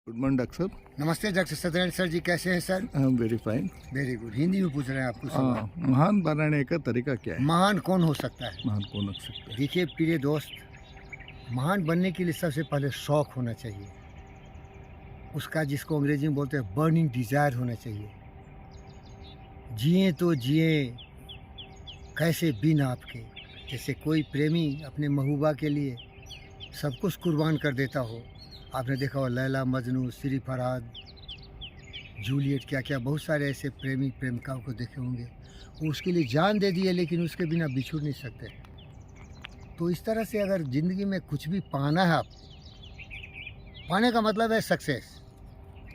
Good morning doctor साहब। नमस्ते doctor Satyanarayan sir जी, कैसे हैं sir? I am very fine. Very good. Hindi में पूछ रहे हैं आपको सवाल। महान बनाने का तरीका क्या है? महान कौन हो सकता है? महान कौन हो सकता है? देखिए प्रिय दोस्त, महान बनने के लिए सबसे पहले शौक होना चाहिए, उसका जिसको अंग्रेजी में बोलते हैं बर्निंग डिजायर होना चाहिए। जिए तो जिए कैसे बिन आपके, जैसे कोई प्रेमी अपने महबूबा के लिए सब कुछ कुर्बान कर देता हो। आपने देखा हो लैला मजनू, श्री फरहाद, जूलियट, क्या क्या बहुत सारे ऐसे प्रेमी प्रेमिकाओं को देखे होंगे। वो उसके लिए जान दे दिए, लेकिन उसके बिना बिछुड़ नहीं सकते। तो इस तरह से अगर ज़िंदगी में कुछ भी पाना है, आप पाने का मतलब है सक्सेस।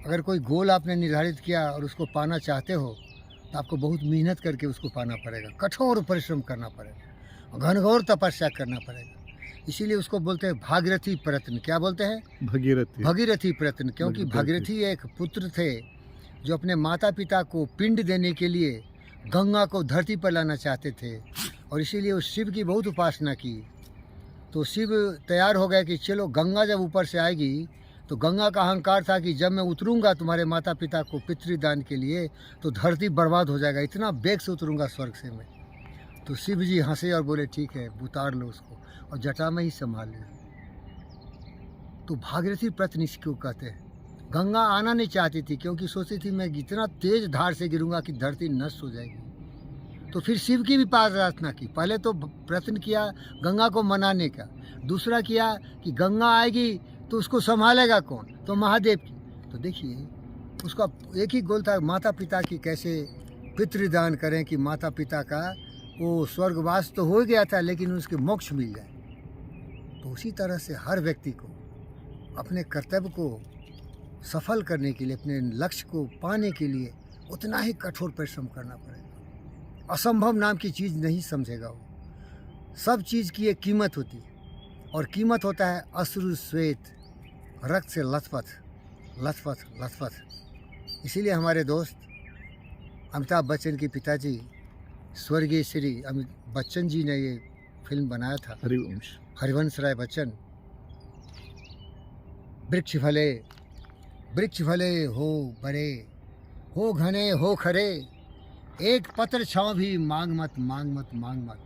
अगर कोई गोल आपने निर्धारित किया और उसको पाना चाहते हो तो आपको बहुत मेहनत करके उसको पाना पड़ेगा, कठोर परिश्रम करना पड़ेगा, घनघोर तपस्या करना पड़ेगा। इसीलिए उसको बोलते हैं भागीरथी प्रयत्न। क्या बोलते हैं? भगीरथी। भगीरथी प्रयत्न। क्योंकि भागीरथी एक पुत्र थे जो अपने माता पिता को पिंड देने के लिए गंगा को धरती पर लाना चाहते थे, और इसीलिए उस शिव की बहुत उपासना की। तो शिव तैयार हो गए कि चलो गंगा जब ऊपर से आएगी, तो गंगा का अहंकार था कि जब मैं उतरूंगा तुम्हारे माता पिता को पितृदान के लिए तो धरती बर्बाद हो जाएगा, इतना बेग से उतरूंगा स्वर्ग से मैं। तो शिव जी हंसे और बोले ठीक है, उतार लो उसको और जटा में ही संभाल लो। तो भागीरथी प्रयत्न इसको कहते हैं। गंगा आना नहीं चाहती थी, क्योंकि सोचती थी मैं इतना तेज धार से गिरूंगा कि धरती नष्ट हो जाएगी। तो फिर शिव की भी प्रार्थना की। पहले तो प्रयत्न किया गंगा को मनाने का, दूसरा किया कि गंगा आएगी तो उसको संभालेगा कौन? तो महादेव की। तो देखिए उसका एक ही गोल था, माता पिता की कैसे पितृदान करें कि माता पिता का वो स्वर्गवास तो हो गया था, लेकिन उसके मोक्ष मिल जाए। तो उसी तरह से हर व्यक्ति को अपने कर्तव्य को सफल करने के लिए, अपने लक्ष्य को पाने के लिए उतना ही कठोर परिश्रम करना पड़ेगा। असंभव नाम की चीज़ नहीं समझेगा वो। सब चीज़ की एक कीमत होती है, और कीमत होता है अश्रु श्वेत, रक्त से लथपथ लथपथ लथपथ। इसीलिए हमारे दोस्त अमिताभ बच्चन के पिताजी स्वर्गीय श्री अमिताभ बच्चन जी ने ये फिल्म बनाया था, हरिवंश। हरिवंश राय बच्चन। वृक्ष भले हो बड़े, हो घने हो खरे, एक पत्र छाँव भी मांग मत मांग मत मांग मत।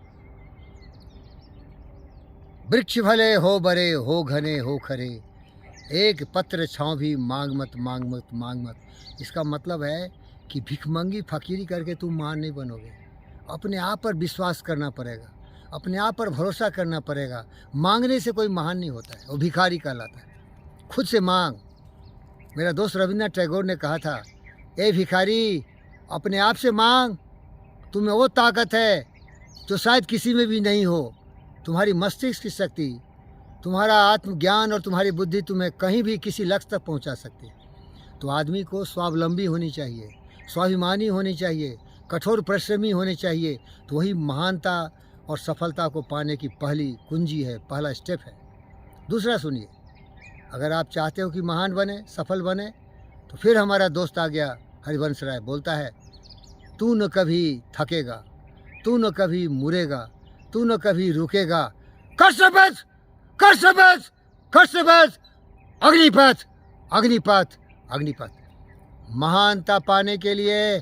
वृक्ष भले हो बड़े, हो घने हो खरे, एक पत्र छाँव भी मांग मत मांग मत मांग मत। इसका मतलब है कि भिखमंगी फकीरी करके तुम महान नहीं बनोगे। अपने आप पर विश्वास करना पड़ेगा, अपने आप पर भरोसा करना पड़ेगा। मांगने से कोई महान नहीं होता है, वो भिखारी कहलाता है। खुद से मांग। मेरा दोस्त रविन्द्रनाथ टैगोर ने कहा था, ए भिखारी अपने आप से मांग, तुम्हें वो ताकत है जो शायद किसी में भी नहीं हो। तुम्हारी मस्तिष्क की शक्ति, तुम्हारा आत्मज्ञान और तुम्हारी बुद्धि तुम्हें कहीं भी किसी लक्ष्य तक पहुंचा सकती है। तो आदमी को स्वावलंबी होनी चाहिए, स्वाभिमानी होनी चाहिए, कठोर परिश्रमी होने चाहिए। तो वही महानता और सफलता को पाने की पहली कुंजी है, पहला स्टेप है। दूसरा सुनिए, अगर आप चाहते हो कि महान बने, सफल बने, तो फिर हमारा दोस्त आ गया हरिवंश राय, बोलता है तू न कभी थकेगा, तू न कभी मुड़ेगा, तू न कभी रुकेगा, कर्तव्य कर्तव्य कर्तव्य, अग्निपथ अग्निपथ अग्निपथ। महानता पाने के लिए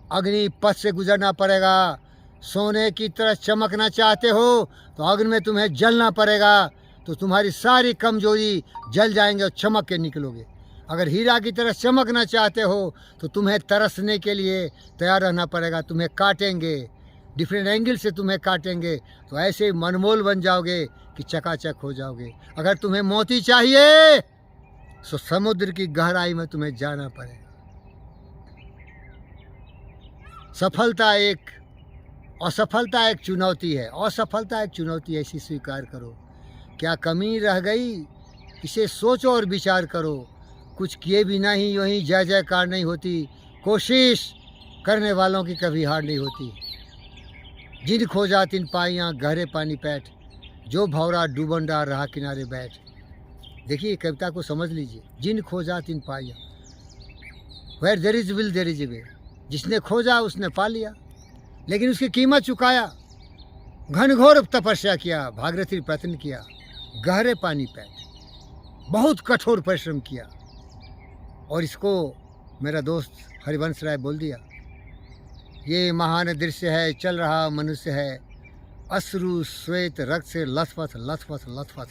अग्निपथ से गुजरना पड़ेगा। सोने की तरह चमकना चाहते हो तो अग्नि में तुम्हें जलना पड़ेगा, तो तुम्हारी सारी कमजोरी जल जाएंगे और चमक के निकलोगे। अगर हीरा की तरह चमकना चाहते हो तो तुम्हें तरसने के लिए तैयार रहना पड़ेगा। तुम्हें काटेंगे, डिफरेंट एंगल से तुम्हें काटेंगे, तो ऐसे मनमोल बन जाओगे कि चकाचक हो जाओगे। अगर तुम्हें मोती चाहिए तो समुद्र की गहराई में तुम्हें जाना पड़ेगा। सफलता एक, असफलता एक चुनौती है, असफलता एक चुनौती है, इसी स्वीकार करो। क्या कमी रह गई, इसे सोचो और विचार करो। कुछ किए बिना ही यूँ ही जय जयकार नहीं होती। कोशिश करने वालों की कभी हार नहीं होती। जिन खोजा तिन पाइयाँ गहरे पानी पैठ, जो भौरा डूबन डार रहा किनारे बैठ। देखिए कविता को समझ लीजिए। जिन खोजा तिन पाइयाँ, where there is will there is a way. जिसने खोजा उसने पा लिया, लेकिन उसकी कीमत चुकाया। घनघोर तपस्या किया, भागीरथी प्रयत्न किया, गहरे पानी पैठ, बहुत कठोर परिश्रम किया। और इसको मेरा दोस्त हरिवंश राय बोल दिया, ये महान दृश्य है, चल रहा मनुष्य है, अश्रु श्वेत रक्त से लथपथ लथपथ लथपथ।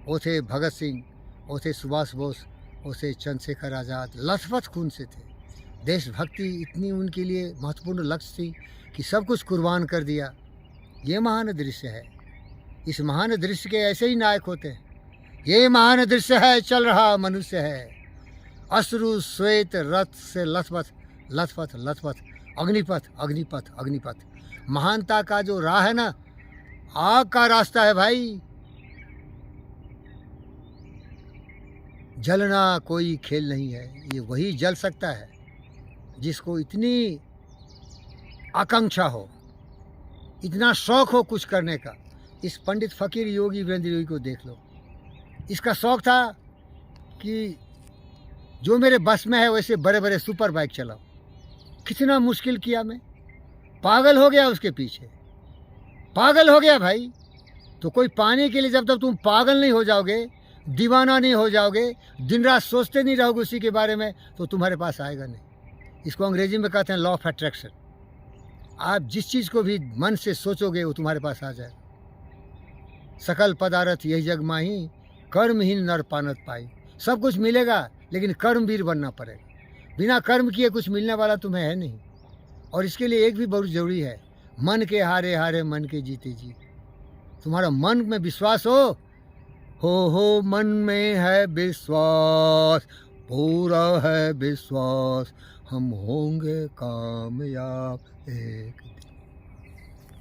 वो थे भगत सिंह, वो थे सुभाष बोस, वो थे चंद्रशेखर आज़ाद, लथपथ खून से थे। देशभक्ति इतनी उनके लिए महत्वपूर्ण लक्ष्य थी कि सब कुछ कुर्बान कर दिया। ये महान दृश्य है। इस महान दृश्य के ऐसे ही नायक होते हैं। ये महान दृश्य है, चल रहा मनुष्य है, अश्रु श्वेत रथ से लथपथ लथपथ लथपथ, अग्निपथ अग्निपथ अग्निपथ। महानता का जो राह है ना, आग का रास्ता है भाई। जलना कोई खेल नहीं है, ये वही जल सकता है जिसको इतनी आकांक्षा हो, इतना शौक हो कुछ करने का। इस पंडित फकीर योगी वीरेंद्र योगी को देख लो। इसका शौक था कि जो मेरे बस में है वैसे बड़े बड़े सुपर बाइक चलाओ। कितना मुश्किल किया मैं, पागल हो गया उसके पीछे, पागल हो गया भाई। तो कोई पाने के लिए जब तक तुम पागल नहीं हो जाओगे, दीवाना नहीं हो जाओगे, दिन रात सोचते नहीं रहोगे उसी के बारे में, तो तुम्हारे पास आएगा नहीं। इसको अंग्रेजी में कहते हैं लॉ ऑफ अट्रैक्शन। आप जिस चीज़ को भी मन से सोचोगे वो तुम्हारे पास आ जाएगा। सकल पदार्थ यही जग माही, कर्महीन नर पानत पाई। सब कुछ मिलेगा लेकिन कर्मवीर बनना पड़ेगा। बिना कर्म किए कुछ मिलने वाला तुम्हें है नहीं। और इसके लिए एक भी बहुत ज़रूरी है, मन के हारे हारे मन के जीते जीत। तुम्हारा मन में विश्वास हो मन में है विश्वास, पूरा है विश्वास, हम होंगे कामयाब एक दिन।